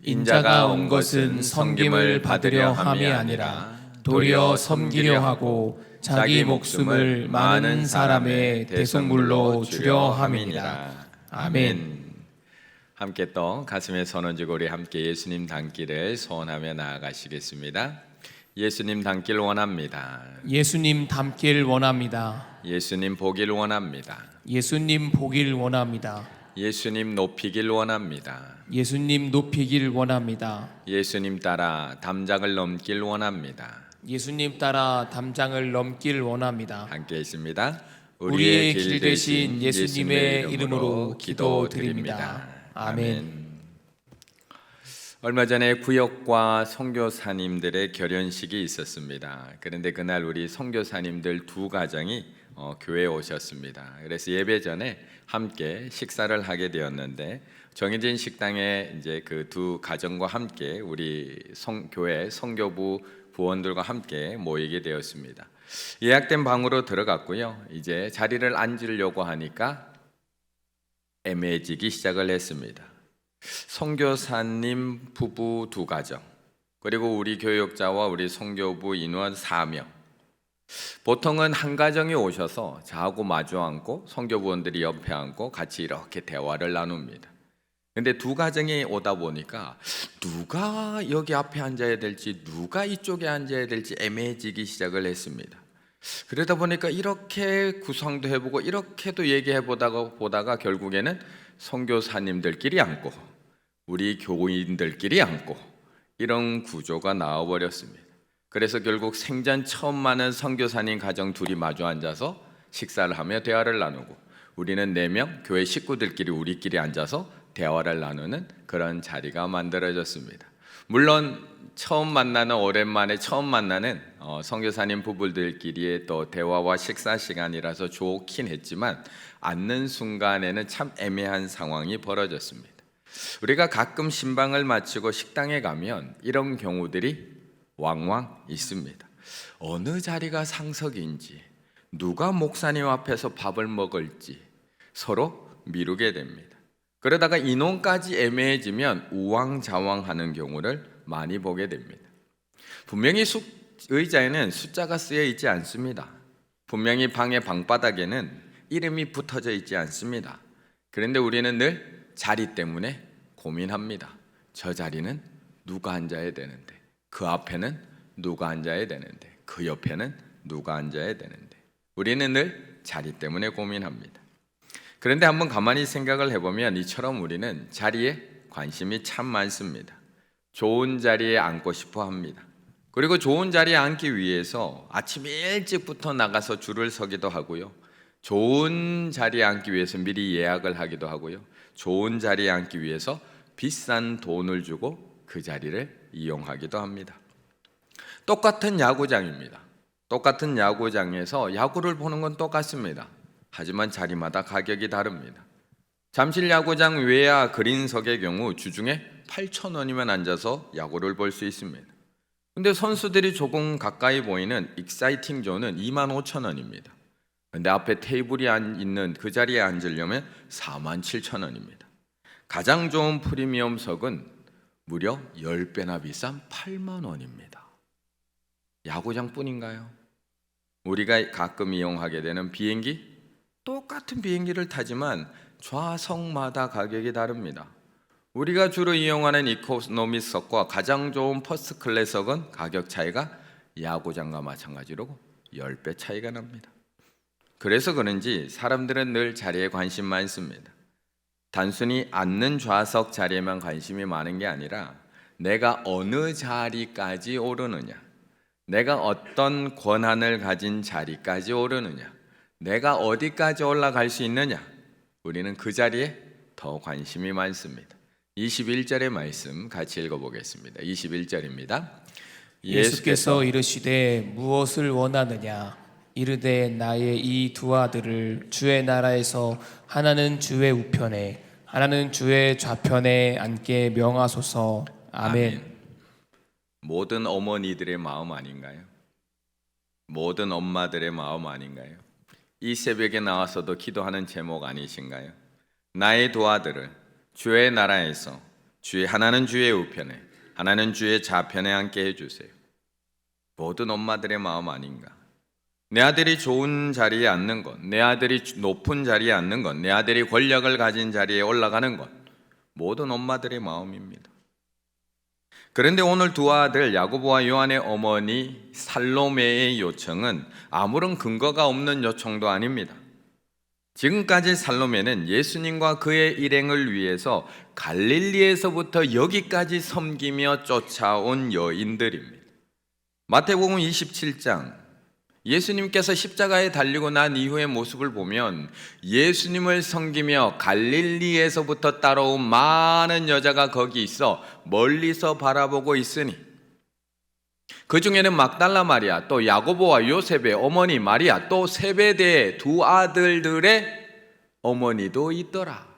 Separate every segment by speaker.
Speaker 1: 인자가 온 것은 섬김을 받으려 함이 아니라 도리어 섬기려 하고 자기 목숨을 많은 사람의 대속물로 주려 함이니라. 아멘.
Speaker 2: 함께 또 가슴에 손 얹고 우리 함께 예수님 닮기를 소원하며 나아가시겠습니다. 예수님 닮길 원합니다.
Speaker 1: 예수님 닮길 원합니다.
Speaker 2: 예수님 보길 원합니다.
Speaker 1: 예수님 보길 원합니다.
Speaker 2: 예수님 높이길 원합니다.
Speaker 1: 예수님 높이길 원합니다.
Speaker 2: 예수님 따라 담장을 넘길 원합니다.
Speaker 1: 예수님 따라 담장을 넘길 원합니다.
Speaker 2: 함께 있습니다.
Speaker 1: 우리의 길 되신 예수님의 이름으로 기도드립니다. 아멘.
Speaker 2: 얼마 전에 구역과 선교사님들의 결연식이 있었습니다. 그런데 그날 우리 선교사님들 두 가정이 교회에 오셨습니다. 그래서 예배 전에 함께 식사를 하게 되었는데 정해진 식당에 이제 그 두 가정과 함께 우리 교회 선교부 부원들과 함께 모이게 되었습니다. 예약된 방으로 들어갔고요. 이제 자리를 앉으려고 하니까 애매해지기 시작을 했습니다. 선교사님 부부 두 가정, 그리고 우리 교역자와 우리 선교부 인원 4명. 보통은 한 가정이 오셔서 저하고 마주 앉고 선교부원들이 옆에 앉고 같이 이렇게 대화를 나눕니다. 근데 두 가정이 오다 보니까 누가 여기 앞에 앉아야 될지 누가 이쪽에 앉아야 될지 애매해지기 시작을 했습니다. 그러다 보니까 이렇게 구상도 해보고 이렇게도 얘기해보다가 결국에는 선교사님들끼리 앉고 우리 교인들끼리 앉고 이런 구조가 나와버렸습니다. 그래서 결국 생전 처음 만난 선교사님 가정 둘이 마주 앉아서 식사를 하며 대화를 나누고 우리는 4명 교회 식구들끼리 우리끼리 앉아서 대화를 나누는 그런 자리가 만들어졌습니다. 물론 오랜만에 처음 만나는 선교사님 부부들끼리의 또 대화와 식사 시간이라서 좋긴 했지만 앉는 순간에는 참 애매한 상황이 벌어졌습니다. 우리가 가끔 신방을 마치고 식당에 가면 이런 경우들이 왕왕 있습니다. 어느 자리가 상석인지, 누가 목사님 앞에서 밥을 먹을지 서로 미루게 됩니다. 그러다가 인원까지 애매해지면 우왕좌왕하는 경우를 많이 보게 됩니다. 분명히 의자에는 숫자가 쓰여 있지 않습니다. 분명히 방의 방바닥에는 이름이 붙어져 있지 않습니다. 그런데 우리는 늘 자리 때문에 고민합니다. 저 자리는 누가 앉아야 되는데, 그 앞에는 누가 앉아야 되는데, 그 옆에는 누가 앉아야 되는데, 우리는 늘 자리 때문에 고민합니다. 그런데 한번 가만히 생각을 해보면 이처럼 우리는 자리에 관심이 참 많습니다. 좋은 자리에 앉고 싶어 합니다. 그리고 좋은 자리에 앉기 위해서 아침 일찍부터 나가서 줄을 서기도 하고요. 좋은 자리에 앉기 위해서 미리 예약을 하기도 하고요. 좋은 자리에 앉기 위해서 비싼 돈을 주고 그 자리를 이용하기도 합니다. 똑같은 야구장입니다. 똑같은 야구장에서 야구를 보는 건 똑같습니다. 하지만 자리마다 가격이 다릅니다. 잠실 야구장 외야 그린석의 경우 주중에 8,000원이면 앉아서 야구를 볼 수 있습니다. 근데 선수들이 조금 가까이 보이는 익사이팅 존은 25,000원입니다. 근데 앞에 테이블이 있는 그 자리에 앉으려면 47,000원입니다. 가장 좋은 프리미엄석은 무려 10배나 비싼 8만 원입니다. 야구장뿐인가요? 우리가 가끔 이용하게 되는 비행기, 똑같은 비행기를 타지만 좌석마다 가격이 다릅니다. 우리가 주로 이용하는 이코노미석과 가장 좋은 퍼스트 클래석은 가격 차이가 야구장과 마찬가지로 10배 차이가 납니다. 그래서 그런지 사람들은 늘 자리에 관심 많습니다. 단순히 앉는 좌석 자리에만 관심이 많은 게 아니라 내가 어느 자리까지 오르느냐, 내가 어떤 권한을 가진 자리까지 오르느냐, 내가 어디까지 올라갈 수 있느냐, 우리는 그 자리에 더 관심이 많습니다. 21절의 말씀 같이 읽어보겠습니다. 21절입니다.
Speaker 1: 예수께서 이르시되 무엇을 원하느냐? 이르되 나의 이 두 아들을 주의 나라에서 하나는 주의 우편에 하나는 주의 좌편에 앉게 명하소서. 아멘.
Speaker 2: 모든 어머니들의 마음 아닌가요? 모든 엄마들의 마음 아닌가요? 이 새벽에 나와서도 기도하는 제목 아니신가요? 나의 두 아들을 주의 나라에서 하나는 주의 우편에, 하나는 주의 좌편에 앉게 해주세요. 모든 엄마들의 마음 아닌가? 내 아들이 좋은 자리에 앉는 것, 내 아들이 높은 자리에 앉는 것, 내 아들이 권력을 가진 자리에 올라가는 것, 모든 엄마들의 마음입니다. 그런데 오늘 두 아들 야고보와 요한의 어머니 살로메의 요청은 아무런 근거가 없는 요청도 아닙니다. 지금까지 살로메는 예수님과 그의 일행을 위해서 갈릴리에서부터 여기까지 섬기며 쫓아온 여인들입니다. 마태복음 27장, 예수님께서 십자가에 달리고 난 이후의 모습을 보면 예수님을 섬기며 갈릴리에서부터 따라온 많은 여자가 거기 있어 멀리서 바라보고 있으니, 그 중에는 막달라 마리아, 또 야고보와 요셉의 어머니 마리아, 또 세베대의 두 아들들의 어머니도 있더라.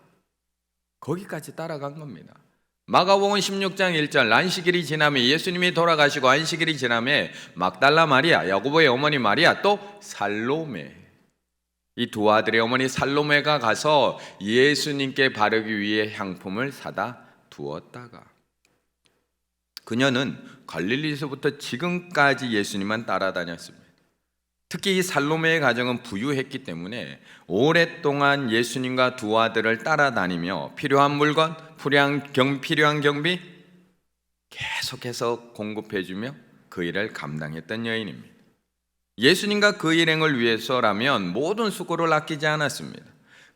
Speaker 2: 거기까지 따라간 겁니다. 마가복음 16장 1절, 안식일이 지나면 예수님이 돌아가시고 안식일이 지나면 막달라 마리아, 야고보의 어머니 마리아, 또 살로메, 이 두 아들의 어머니 살로메가 가서 예수님께 바르기 위해 향품을 사다 두었다가, 그녀는 갈릴리에서부터 지금까지 예수님만 따라다녔습니다. 특히 이 살로메의 가정은 부유했기 때문에 오랫동안 예수님과 두 아들을 따라다니며 필요한 물건, 필요한 경비 계속해서 공급해주며 그 일을 감당했던 여인입니다. 예수님과 그 일행을 위해서라면 모든 수고를 아끼지 않았습니다.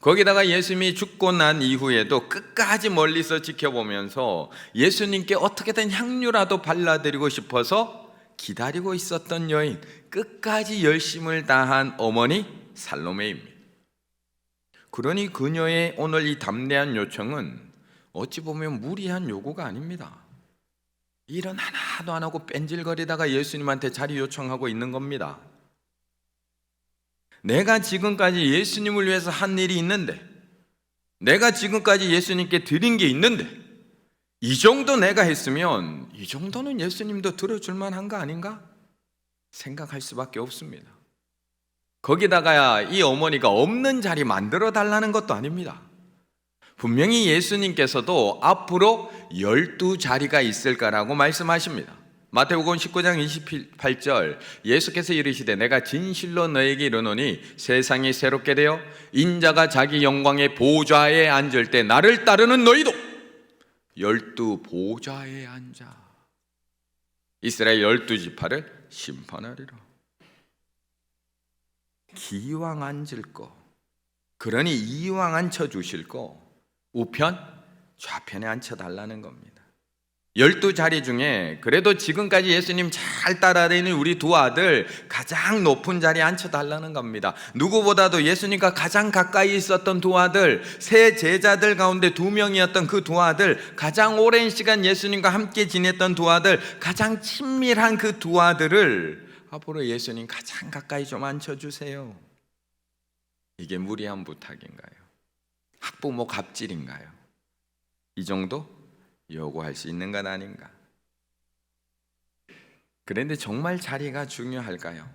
Speaker 2: 거기다가 예수님이 죽고 난 이후에도 끝까지 멀리서 지켜보면서 예수님께 어떻게든 향유라도 발라드리고 싶어서 기다리고 있었던 여인, 끝까지 열심을 다한 어머니 살로메입니다. 그러니 그녀의 오늘 이 담대한 요청은 어찌 보면 무리한 요구가 아닙니다. 일은 하나도 안 하고 뺀질거리다가 예수님한테 자리 요청하고 있는 겁니다. 내가 지금까지 예수님을 위해서 한 일이 있는데, 내가 지금까지 예수님께 드린 게 있는데, 이 정도 내가 했으면 이 정도는 예수님도 들어줄 만한 거 아닌가? 생각할 수밖에 없습니다. 거기다가 이 어머니가 없는 자리 만들어 달라는 것도 아닙니다. 분명히 예수님께서도 앞으로 12자리가 있을 거라고 말씀하십니다. 마태복음 19장 28절, 예수께서 이르시되 내가 진실로 너에게 이르노니 세상이 새롭게 되어 인자가 자기 영광의 보좌에 앉을 때 나를 따르는 너희도 12보좌에 앉아 이스라엘 12지파를 심판하리라. 기왕 앉을 거, 그러니 이왕 앉혀주실 거 우편 좌편에 앉혀달라는 겁니다. 12자리 중에 그래도 지금까지 예수님 잘 따라다니는 우리 두 아들 가장 높은 자리에 앉혀달라는 겁니다. 누구보다도 예수님과 가장 가까이 있었던 두 아들, 세 제자들 가운데 2명이었던 그 두 아들, 가장 오랜 시간 예수님과 함께 지냈던 두 아들, 가장 친밀한 그 두 아들을 앞으로 예수님 가장 가까이 좀 앉혀주세요. 이게 무리한 부탁인가요? 학부모 갑질인가요? 이 정도 요구할 수 있는 건 아닌가? 그런데 정말 자리가 중요할까요?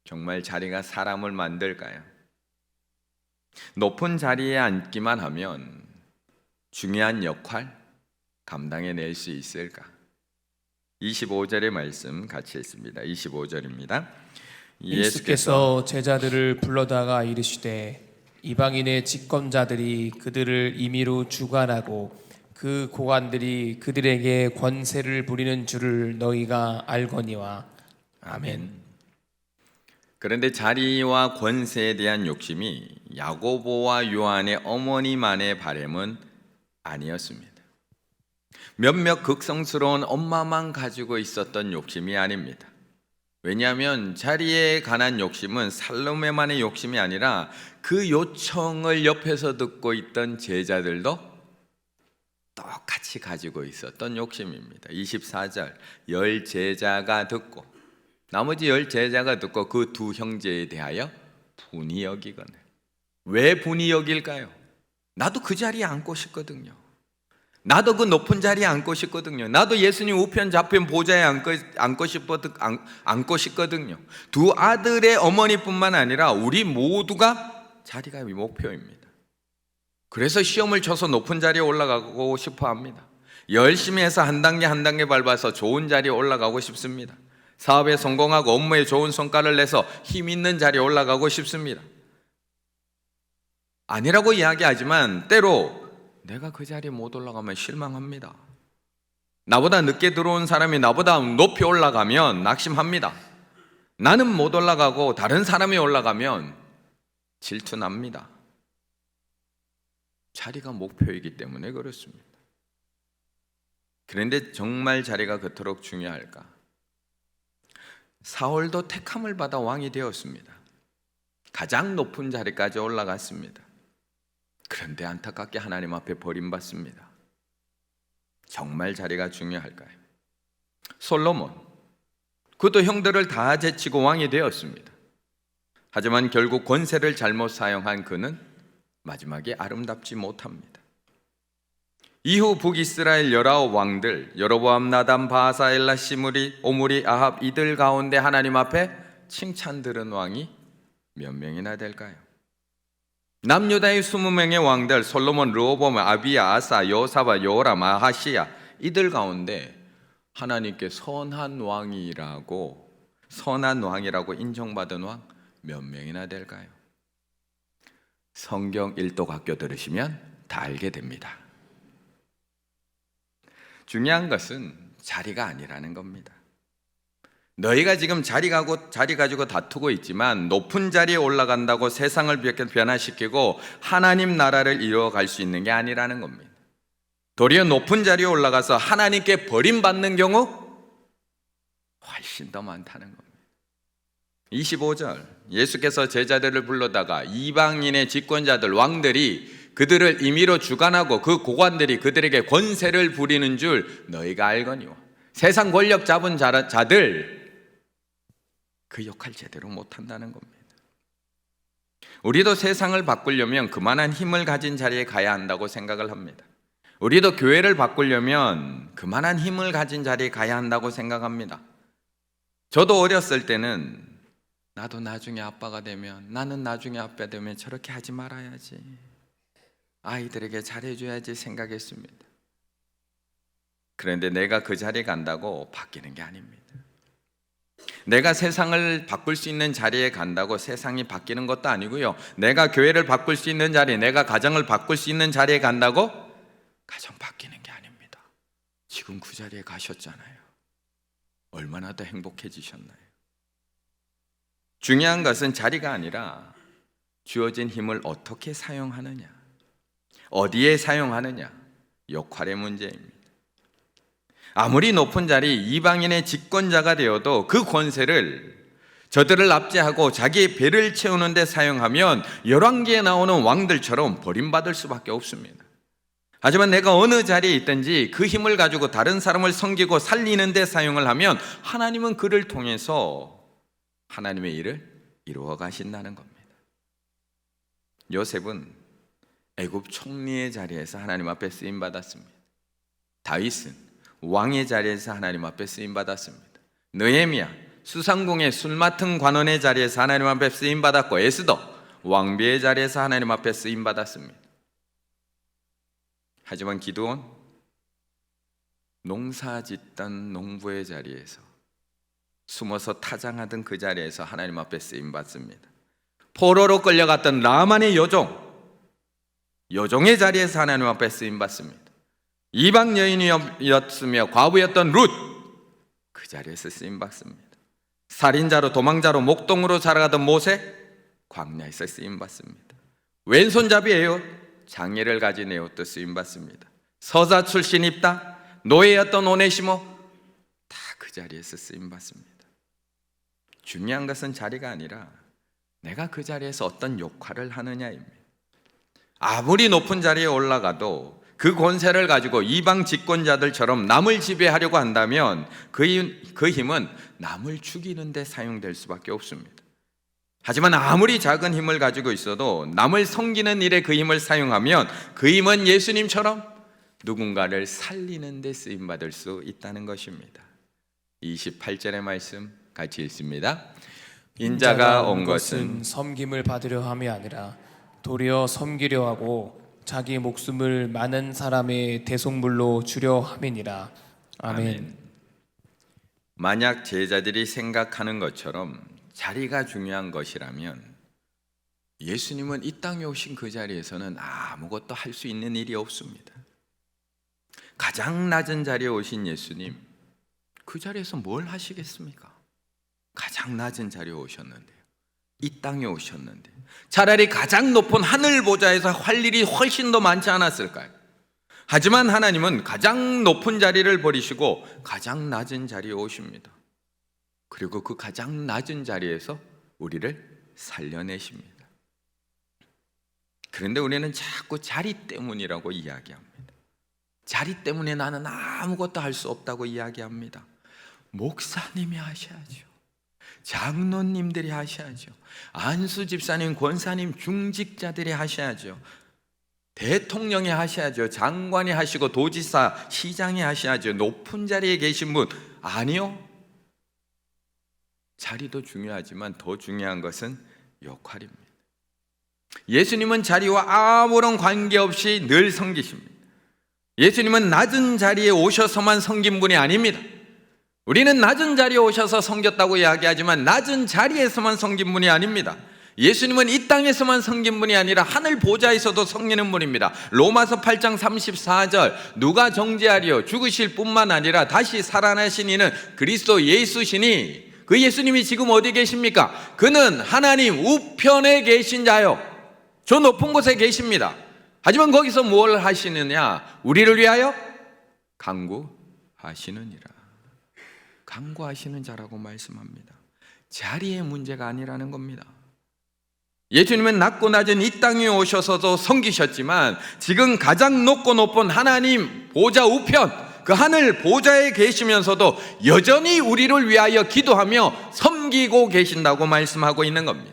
Speaker 2: 정말 자리가 사람을 만들까요? 높은 자리에 앉기만 하면 중요한 역할 감당해낼 수 있을까? 25절의 말씀 같이 했습니다. 25절입니다.
Speaker 1: 예수께서 제자들을 불러다가 이르시되 이방인의 집권자들이 그들을 임의로 주관하고 그 고관들이 그들에게 권세를 부리는 줄을 너희가 알거니와. 아멘.
Speaker 2: 그런데 자리와 권세에 대한 욕심이 야고보와 요한의 어머니만의 바람은 아니었습니다. 몇몇 극성스러운 엄마만 가지고 있었던 욕심이 아닙니다. 왜냐하면 자리에 관한 욕심은 살로메만의 욕심이 아니라 그 요청을 옆에서 듣고 있던 제자들도 똑같이 가지고 있었던 욕심입니다. 24절, 10제자가 듣고, 나머지 10제자가 듣고 그 두 형제에 대하여 분이 여기거늘. 왜 분이 여길까요? 나도 그 자리에 앉고 싶거든요. 나도 그 높은 자리에 앉고 싶거든요. 나도 예수님 우편 좌편 보좌에 앉고 싶거든요. 두 아들의 어머니뿐만 아니라 우리 모두가 자리가 목표입니다. 그래서 시험을 쳐서 높은 자리에 올라가고 싶어 합니다. 열심히 해서 한 단계 한 단계 밟아서 좋은 자리에 올라가고 싶습니다. 사업에 성공하고 업무에 좋은 성과를 내서 힘 있는 자리에 올라가고 싶습니다. 아니라고 이야기하지만 때로 내가 그 자리에 못 올라가면 실망합니다. 나보다 늦게 들어온 사람이 나보다 높이 올라가면 낙심합니다. 나는 못 올라가고 다른 사람이 올라가면 질투납니다. 자리가 목표이기 때문에 그렇습니다. 그런데 정말 자리가 그토록 중요할까? 사울도 택함을 받아 왕이 되었습니다. 가장 높은 자리까지 올라갔습니다. 그런데 안타깝게 하나님 앞에 버림받습니다. 정말 자리가 중요할까요? 솔로몬, 그도 형들을 다 제치고 왕이 되었습니다. 하지만 결국 권세를 잘못 사용한 그는 마지막에 아름답지 못합니다. 이후 북이스라엘 19 왕들 여로보암, 나담, 바하사, 엘라, 시므리, 오므리, 아합 이들 가운데 하나님 앞에 칭찬 들은 왕이 몇 명이나 될까요? 남유다의 20명의 왕들 솔로몬, 르호보암, 아비야, 아사, 여호사밧, 여호람, 아하시야 이들 가운데 하나님께 선한 왕이라고 인정받은 왕 몇 명이나 될까요? 성경 1독 학교 들으시면 다 알게 됩니다. 중요한 것은 자리가 아니라는 겁니다. 너희가 지금 자리 가지고 다투고 있지만 높은 자리에 올라간다고 세상을 변화시키고 하나님 나라를 이루어갈 수 있는 게 아니라는 겁니다. 도리어 높은 자리에 올라가서 하나님께 버림받는 경우 훨씬 더 많다는 겁니다. 25절 예수께서 제자들을 불러다가 이방인의 집권자들 왕들이 그들을 임의로 주관하고 그 고관들이 그들에게 권세를 부리는 줄 너희가 알거니와 세상 권력 잡은 자들 그 역할 제대로 못한다는 겁니다. 우리도 세상을 바꾸려면 그만한 힘을 가진 자리에 가야 한다고 생각을 합니다. 우리도 교회를 바꾸려면 그만한 힘을 가진 자리에 가야 한다고 생각합니다. 저도 어렸을 때는 나도 나중에 아빠가 되면 나는 나중에 아빠 되면 저렇게 하지 말아야지, 아이들에게 잘해줘야지 생각했습니다. 그런데 내가 그 자리에 간다고 바뀌는 게 아닙니다. 내가 세상을 바꿀 수 있는 자리에 간다고 세상이 바뀌는 것도 아니고요. 내가 교회를 바꿀 수 있는 자리, 내가 가정을 바꿀 수 있는 자리에 간다고 가정 바뀌는 게 아닙니다. 지금 그 자리에 가셨잖아요. 얼마나 더 행복해지셨나요? 중요한 것은 자리가 아니라 주어진 힘을 어떻게 사용하느냐, 어디에 사용하느냐, 역할의 문제입니다. 아무리 높은 자리 이방인의 집권자가 되어도 그 권세를 저들을 압제하고 자기의 배를 채우는 데 사용하면 열왕기에 나오는 왕들처럼 버림받을 수밖에 없습니다. 하지만 내가 어느 자리에 있든지 그 힘을 가지고 다른 사람을 섬기고 살리는 데 사용을 하면 하나님은 그를 통해서 하나님의 일을 이루어 가신다는 겁니다. 요셉은 애굽 총리의 자리에서 하나님 앞에 쓰임 받았습니다. 다윗은 왕의 자리에서 하나님 앞에 쓰임 받았습니다. 느헤미야 수상궁의 술 맡은 관원의 자리에서 하나님 앞에 쓰임 받았고, 에스더 왕비의 자리에서 하나님 앞에 쓰임 받았습니다. 하지만 기드온 농사 짓던 농부의 자리에서 숨어서 타장하던 그 자리에서 하나님 앞에 쓰임 받습니다. 포로로 끌려갔던 라만의 여종의 자리에서 하나님 앞에 쓰임 받습니다. 이방 여인이었으며 과부였던 룻, 그 자리에서 쓰임 받습니다. 살인자로 도망자로 목동으로 살아가던 모세, 광야에서 쓰임 받습니다. 왼손잡이 에봇, 장애를 가진 에봇도 쓰임 받습니다. 서자 출신 입다, 노예였던 오네시모, 다 그 자리에서 쓰임 받습니다. 중요한 것은 자리가 아니라 내가 그 자리에서 어떤 역할을 하느냐입니다. 아무리 높은 자리에 올라가도 그 권세를 가지고 이방 집권자들처럼 남을 지배하려고 한다면 그 힘은 남을 죽이는 데 사용될 수밖에 없습니다. 하지만 아무리 작은 힘을 가지고 있어도 남을 섬기는 일에 그 힘을 사용하면 그 힘은 예수님처럼 누군가를 살리는 데 쓰임받을 수 있다는 것입니다. 28절의 말씀 같이 읽습니다. 인자가 온 것은
Speaker 1: 섬김을 받으려 함이 아니라 도리어 섬기려 하고 자기 목숨을 많은 사람의 대속물로 주려 함이니라. 아멘.
Speaker 2: 만약 제자들이 생각하는 것처럼 자리가 중요한 것이라면 예수님은 이 땅에 오신 그 자리에서는 아무것도 할 수 있는 일이 없습니다. 가장 낮은 자리에 오신 예수님, 그 자리에서 뭘 하시겠습니까? 가장 낮은 자리에 오셨는데요, 이 땅에 오셨는데 차라리 가장 높은 하늘 보좌에서 할 일이 훨씬 더 많지 않았을까요? 하지만 하나님은 가장 높은 자리를 버리시고 가장 낮은 자리에 오십니다. 그리고 그 가장 낮은 자리에서 우리를 살려내십니다. 그런데 우리는 자꾸 자리 때문이라고 이야기합니다. 자리 때문에 나는 아무것도 할 수 없다고 이야기합니다. 목사님이 하셔야죠. 장로님들이 하셔야죠. 안수 집사님, 권사님, 중직자들이 하셔야죠. 대통령이 하셔야죠. 장관이 하시고 도지사, 시장이 하셔야죠. 높은 자리에 계신 분, 아니요. 자리도 중요하지만 더 중요한 것은 역할입니다. 예수님은 자리와 아무런 관계없이 늘 섬기십니다. 예수님은 낮은 자리에 오셔서만 섬긴 분이 아닙니다. 우리는 낮은 자리에 오셔서 섬겼다고 이야기하지만 낮은 자리에서만 섬긴 분이 아닙니다. 예수님은 이 땅에서만 섬긴 분이 아니라 하늘 보좌에서도 섬기는 분입니다. 로마서 8장 34절, 누가 정죄하리요? 죽으실 뿐만 아니라 다시 살아나신 이는 그리스도 예수시니, 그 예수님이 지금 어디 계십니까? 그는 하나님 우편에 계신 자요, 저 높은 곳에 계십니다. 하지만 거기서 뭘 하시느냐? 우리를 위하여 간구하시느니라. 간구하시는 자라고 말씀합니다. 자리의 문제가 아니라는 겁니다. 예수님은 낮고 낮은 이 땅에 오셔서도 섬기셨지만 지금 가장 높고 높은 하나님 보좌 우편, 그 하늘 보좌에 계시면서도 여전히 우리를 위하여 기도하며 섬기고 계신다고 말씀하고 있는 겁니다.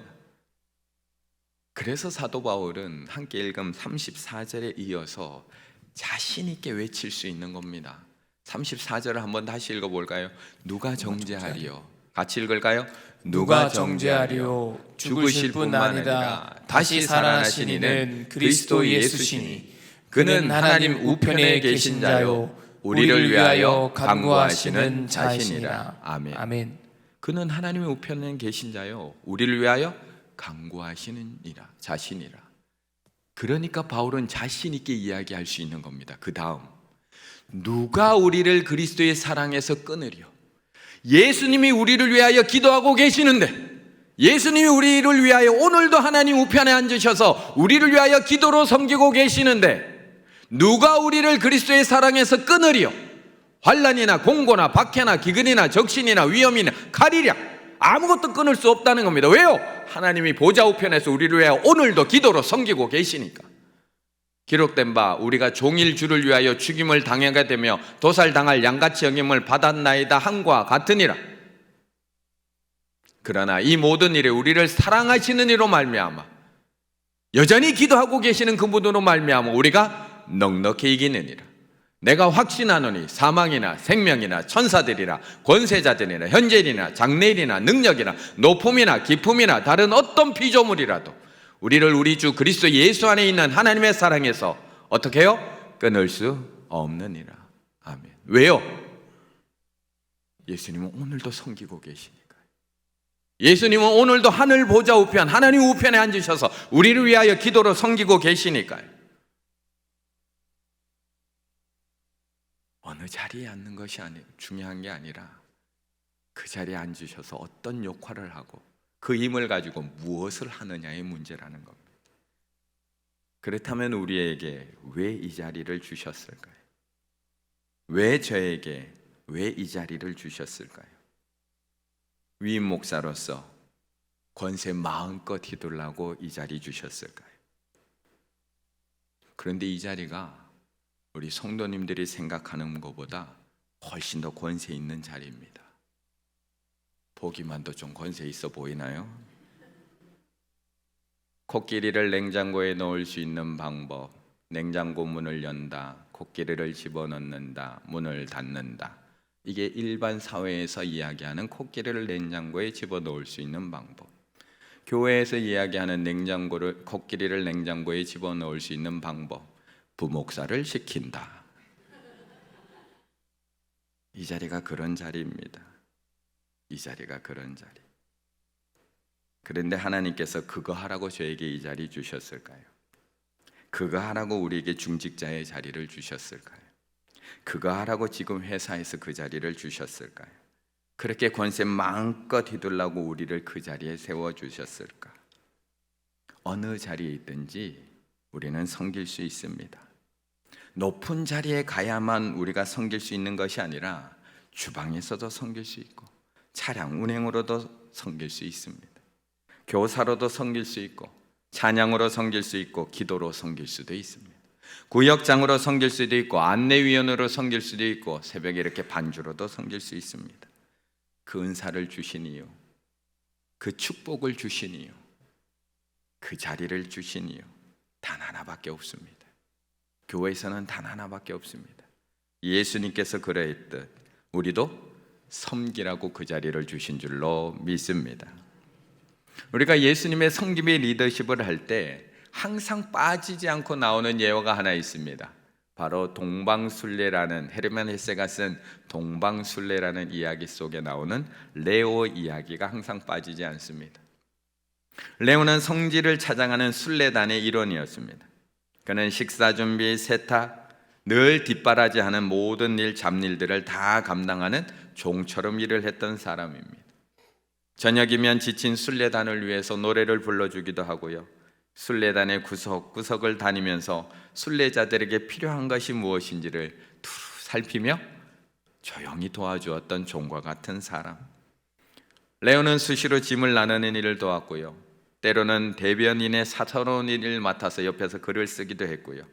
Speaker 2: 그래서 사도 바울은 함께 읽음 34절에 이어서 자신 있게 외칠 수 있는 겁니다. 34절을 한번 다시 읽어볼까요? 누가 정죄하리요? 같이 읽을까요?
Speaker 1: 누가 정죄하리요? 죽으실 뿐 아니라 다시 살아나신 이는 그리스도 예수시니, 그는 하나님 우편에 계신 자요 우리를 위하여 간구하시는 자신이라.
Speaker 2: 아멘.
Speaker 1: 아멘.
Speaker 2: 그는 하나님의 우편에 계신 자요 우리를 위하여 간구하시는 자신이라. 그러니까 바울은 자신 있게 이야기할 수 있는 겁니다. 그 다음, 누가 우리를 그리스도의 사랑에서 끊으리요? 예수님이 우리를 위하여 기도하고 계시는데, 예수님이 우리를 위하여 오늘도 하나님 우편에 앉으셔서 우리를 위하여 기도로 섬기고 계시는데 누가 우리를 그리스도의 사랑에서 끊으리요? 환난이나 공고나 박해나 기근이나 적신이나 위험이나 칼이랴, 아무것도 끊을 수 없다는 겁니다. 왜요? 하나님이 보좌 우편에서 우리를 위하여 오늘도 기도로 섬기고 계시니까. 기록된 바 우리가 종일 주를 위하여 죽임을 당하게 되며 도살당할 양같이 여김을 받았나이다 함과 같으니라. 그러나 이 모든 일에 우리를 사랑하시는 이로 말미암아, 여전히 기도하고 계시는 그분으로 말미암아 우리가 넉넉히 이기느니라. 내가 확신하노니 사망이나 생명이나 천사들이나 권세자들이나 현재일이나 장래일이나 능력이나 높음이나 깊음이나 다른 어떤 피조물이라도 우리를 우리 주 그리스도 예수 안에 있는 하나님의 사랑에서 어떻게 해요? 끊을 수 없느니라. 아멘. 왜요? 예수님은 오늘도 섬기고 계시니까요. 예수님은 오늘도 하늘 보좌 우편, 하나님 우편에 앉으셔서 우리를 위하여 기도로 섬기고 계시니까요. 어느 자리에 앉는 것이 중요한 게 아니라 그 자리에 앉으셔서 어떤 역할을 하고 그 힘을 가지고 무엇을 하느냐의 문제라는 겁니다. 그렇다면 우리에게 왜 이 자리를 주셨을까요? 왜 저에게 왜 이 자리를 주셨을까요? 위임 목사로서 권세 마음껏 휘둘라고 이 자리 주셨을까요? 그런데 이 자리가 우리 성도님들이 생각하는 것보다 훨씬 더 권세 있는 자리입니다. 보기만도 좀 권세 있어 보이나요? 코끼리를 냉장고에 넣을 수 있는 방법, 냉장고 문을 연다, 코끼리를 집어넣는다, 문을 닫는다. 이게 일반 사회에서 이야기하는 코끼리를 냉장고에 집어넣을 수 있는 방법. 교회에서 이야기하는 코끼리를 냉장고에 집어넣을 수 있는 방법, 부목사를 시킨다. 이 자리가 그런 자리입니다. 이 자리가 그런 자리. 그런데 하나님께서 그거 하라고 저에게 이 자리 주셨을까요? 그거 하라고 우리에게 중직자의 자리를 주셨을까요? 그거 하라고 지금 회사에서 그 자리를 주셨을까요? 그렇게 권세 마음껏 휘둘라고 우리를 그 자리에 세워주셨을까? 어느 자리에 있든지 우리는 섬길 수 있습니다. 높은 자리에 가야만 우리가 섬길 수 있는 것이 아니라 주방에서도 섬길 수 있고 차량 운행으로도 섬길 수 있습니다. 교사로도 섬길 수 있고 찬양으로 섬길 수 있고 기도로 섬길 수도 있습니다. 구역장으로 섬길 수도 있고 안내위원으로 섬길 수도 있고 새벽에 이렇게 반주로도 섬길 수 있습니다. 그 은사를 주신 이유, 그 축복을 주신 이유, 그 자리를 주신 이유 단 하나밖에 없습니다. 교회에서는 단 하나밖에 없습니다. 예수님께서 그러했듯 우리도 섬기라고 그 자리를 주신 줄로 믿습니다. 우리가 예수님의 섬김의 리더십을 할 때 항상 빠지지 않고 나오는 예화가 하나 있습니다. 바로 동방순례라는, 헤르만 헤세가 쓴 동방순례라는 이야기 속에 나오는 레오 이야기가 항상 빠지지 않습니다. 레오는 성지를 찾아가는 순례단의 일원이었습니다. 그는 식사 준비, 세탁, 늘 뒷바라지하는 모든 일, 잡일들을 다 감당하는 종처럼 일을 했던 사람입니다. 저녁이면 지친 순례단을 위해서 노래를 불러주기도 하고요, 순례단의 구석구석을 다니면서 순례자들에게 필요한 것이 무엇인지를 두루 살피며 조용히 도와주었던 종과 같은 사람. 레오는 수시로 짐을 나누는 일을 도왔고요, 때로는 대변인의 사사로운 일을 맡아서 옆에서 글을 쓰기도 했고요,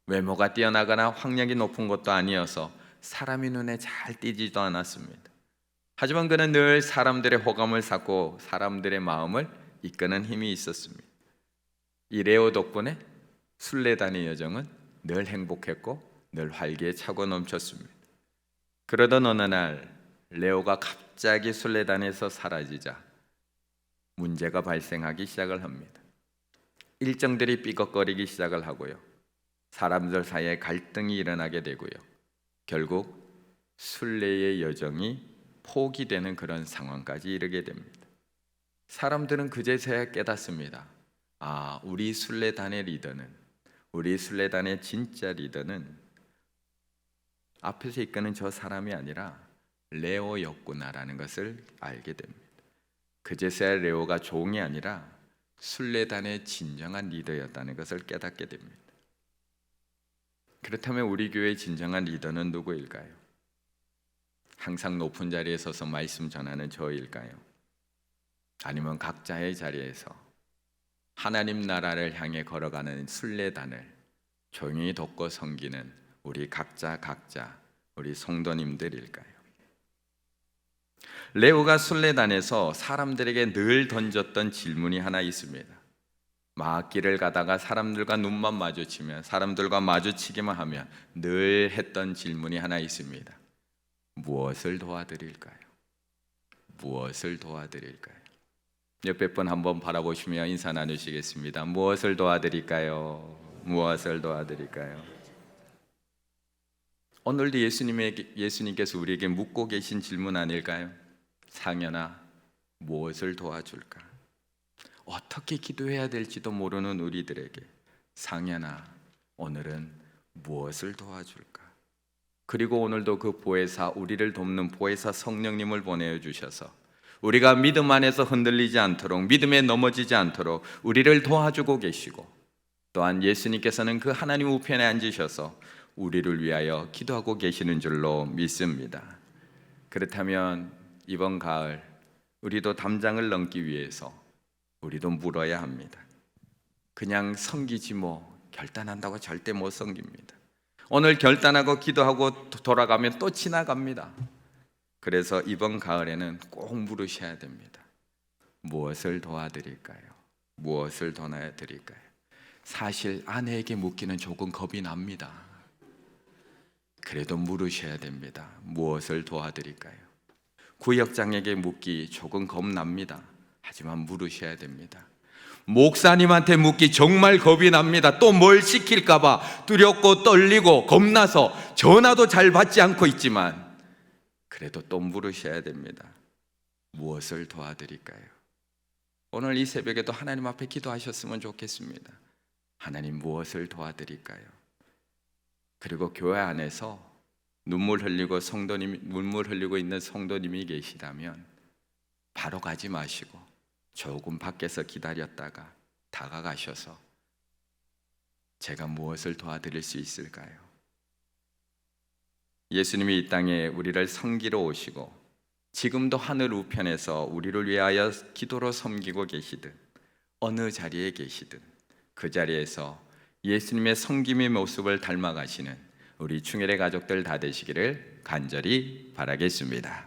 Speaker 2: 외모가 뛰어나거나 학력이 높은 것도 아니어서 사람의 눈에 잘 띄지도 않았습니다. 하지만 그는 늘 사람들의 호감을 샀고 사람들의 마음을 이끄는 힘이 있었습니다. 이 레오 덕분에 순례단의 여정은 늘 행복했고 늘 활기에 차고 넘쳤습니다. 그러던 어느 날 레오가 갑자기 순례단에서 사라지자 문제가 발생하기 시작을 합니다. 일정들이 삐걱거리기 시작을 하고요, 사람들 사이에 갈등이 일어나게 되고요, 결국 순례의 여정이 포기되는 그런 상황까지 이르게 됩니다. 사람들은 그제서야 깨닫습니다. 아, 우리 순례단의 리더는, 우리 순례단의 진짜 리더는 앞에서 이끄는 저 사람이 아니라 레오였구나라는 것을 알게 됩니다. 그제서야 레오가 종이 아니라 순례단의 진정한 리더였다는 것을 깨닫게 됩니다. 그렇다면 우리 교회의 진정한 리더는 누구일까요? 항상 높은 자리에 서서 말씀 전하는 저일까요? 아니면 각자의 자리에서 하나님 나라를 향해 걸어가는 순례단을 조용히 돕고 섬기는 우리 각자 우리 성도님들일까요? 레오가 순례단에서 사람들에게 늘 던졌던 질문이 하나 있습니다. 막 길을 가다가 사람들과 눈만 마주치면, 사람들과 마주치기만 하면 늘 했던 질문이 하나 있습니다. 무엇을 도와드릴까요? 무엇을 도와드릴까요? 옆에 분 한번 바라보시며 인사 나누시겠습니다. 무엇을 도와드릴까요? 무엇을 도와드릴까요? 오늘도 예수님께서 우리에게 묻고 계신 질문 아닐까요? 상현아, 무엇을 도와줄까? 어떻게 기도해야 될지도 모르는 우리들에게 상현아, 오늘은 무엇을 도와줄까? 그리고 오늘도 그 보혜사, 우리를 돕는 보혜사 성령님을 보내주셔서 우리가 믿음 안에서 흔들리지 않도록, 믿음에 넘어지지 않도록 우리를 도와주고 계시고, 또한 예수님께서는 그 하나님 우편에 앉으셔서 우리를 위하여 기도하고 계시는 줄로 믿습니다. 그렇다면 이번 가을 우리도 담장을 넘기 위해서 우리도 물어야 합니다. 그냥 섬기지 뭐, 결단한다고 절대 못 섬깁니다. 오늘 결단하고 기도하고 돌아가면 또 지나갑니다. 그래서 이번 가을에는 꼭 물으셔야 됩니다. 무엇을 도와드릴까요? 무엇을 도와드릴까요? 사실 아내에게 묻기는 조금 겁이 납니다. 그래도 물으셔야 됩니다. 무엇을 도와드릴까요? 구역장에게 묻기 조금 겁납니다. 하지만 물으셔야 됩니다. 목사님한테 묻기 정말 겁이 납니다. 또 뭘 시킬까 봐 두렵고 떨리고 겁나서 전화도 잘 받지 않고 있지만 그래도 또 물으셔야 됩니다. 무엇을 도와드릴까요? 오늘 이 새벽에도 하나님 앞에 기도하셨으면 좋겠습니다. 하나님, 무엇을 도와드릴까요? 그리고 교회 안에서 눈물 흘리고 있는 성도님이 계시다면 바로 가지 마시고 조금 밖에서 기다렸다가 다가가셔서 제가 무엇을 도와드릴 수 있을까요? 예수님이 이 땅에 우리를 섬기러 오시고 지금도 하늘 우편에서 우리를 위하여 기도로 섬기고 계시든 어느 자리에 계시든 그 자리에서 예수님의 섬김의 모습을 닮아가시는 우리 충혈의 가족들 다 되시기를 간절히 바라겠습니다.